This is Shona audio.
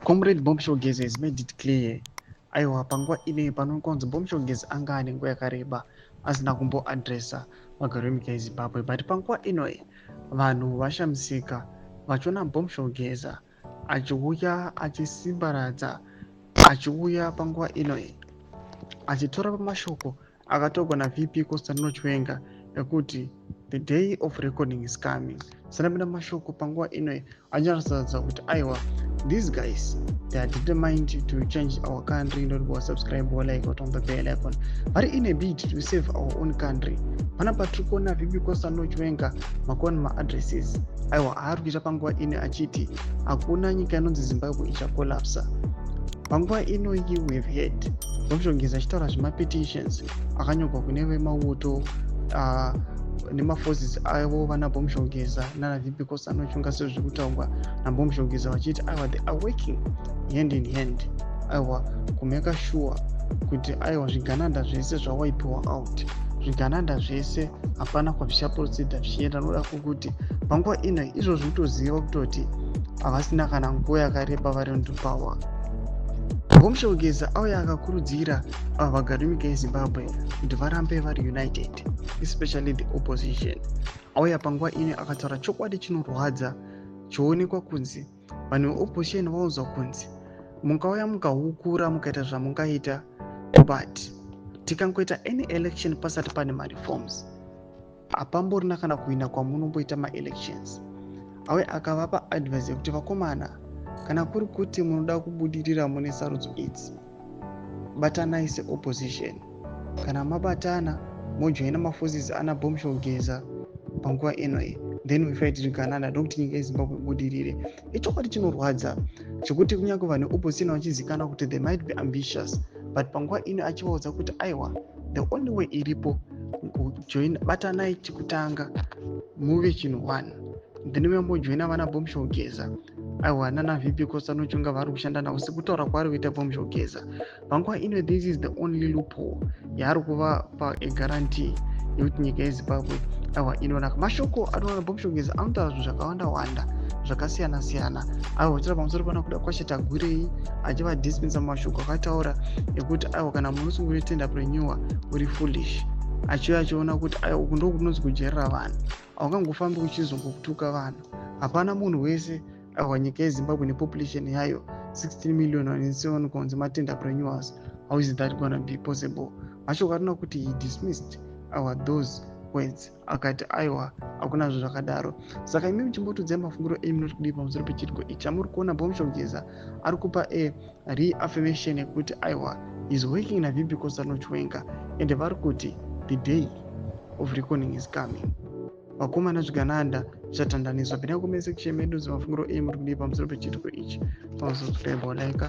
Comrade Bombshogeze has made it clear aiwa panguva ine panokonzi Bombshogeze anga ane nguva yakareba asina kumboadresa magaro enyika yeZimbabwe, but panguva inoi vanhu vashamisika vachiona Bombshogeze achiuya achisimbaradza, achiuya panguva inoi achitora pamashoko akataurwa naVP Constantino Chiwenga ekuti the day of reckoning is coming. Sanapinda mashoko panguva inoi achirasadza kuti aiwa these guys, they are determined to change our country, not go subscribe or like or on the bell icon. But in a bid to save our own country, pana patrikona VP Constantino Chiwenga makona ma-addresses aiwa ari kuita panguva ine achiti hakuna nyika inonzi Zimbabwe ichakolapsa. Panguva inoyi we have heard Bombshogeze achitaura zvemapetitions akanyorwa kune vemauto nemaforces avo vana Bombshogeze nana VP Constantino Chiwenga sezviri kutaurwa naBombshogeze vachiti aiwa they are working hand in hand aiwa kumeka sure kuti aiwa zvigananda zvese zvawaipiwa out, zvigananda zvese hapana kwazvichaproceda zvichienda, noda kuti panguva inoi izvozvi kutoziva kutoti havasina kana nguva yakareba vari on power. Bombshogeze auya akakurudzira vagari venyika yeZimbabwe kuti varambe vari united, especially the opposition. Auya panguva ine akataura chokwadi chinorwadza choonekwa kunzi vanhu veopposition vauzwa kunzi mukauya mukahukura mukaita zvamungaita, but tikangoita any election pasati pane mareforms hapamborina kana kuina kwamunomboita maelections. Auya akavapa advice yekuti vakomana, kana kuri kuti munoda kubudirira mune sarudzo idzi, batanai seopposition. Kana mabatana mojoina maforces ana Bombshogeze panguva inoi, then we fight zvigananda ndokuti nyika yeZimbabwe ibudirire. Ichokwadi chinorwadza chokuti kunyange vanhu veopposition vachizikana kuti they might be ambitious, but panguva ino achivaudza kuti aiwa the only way iripo kujoin, batanai chekutanga muve chinhu one, then vambojoina vana Bombshogeze aiwa nana VP Constantino Chiwenga vari kushanda navo sekutaura kwaari kuita Bombshogeze. Panguva ino this is the only loophole yaari kuvapa guarantee yekuti nyika yeZimbabwe aiwa inonaka. Mashoko anoona Bombshogeze anotaura zvinhu zvakawanda zvakasiyana siyana aiwa uchira pamusoro pana kuda kwashetagurei achiva dispensa mashoko akataura ekuti aiwa kana munhu usingori entrepreneur uri foolish, achiuya achiona kuti aiwa uku ndo kunonzi kujerera vanhu, haungangofambi uchizongokutuka vanhu. Hapana munhu wese aiwa nyika yeZimbabwe nepopulation yayo 16 million and so on kunzi ma-entrepreneurs. How is that gonna be possible? Mashoko anoona kuti he dismissed those words akati aiwa hakuna zvo zvakadaro. Saka imi muchimbotodzai mafungiro enyu noti kudii pamusoro pechiriko ichi chamuri kuona Bombshogeze ari kupa reaffirmation yekuti aiwa is working naVP Constantino Chiwenga and vari kuti the day of reckoning is coming. Vakomana zvigananda zvichatandaniswa. Pindai kumesection medu dzemafungiro enyu muri kudii pamusoro pechiriko ichi. Subscribe or like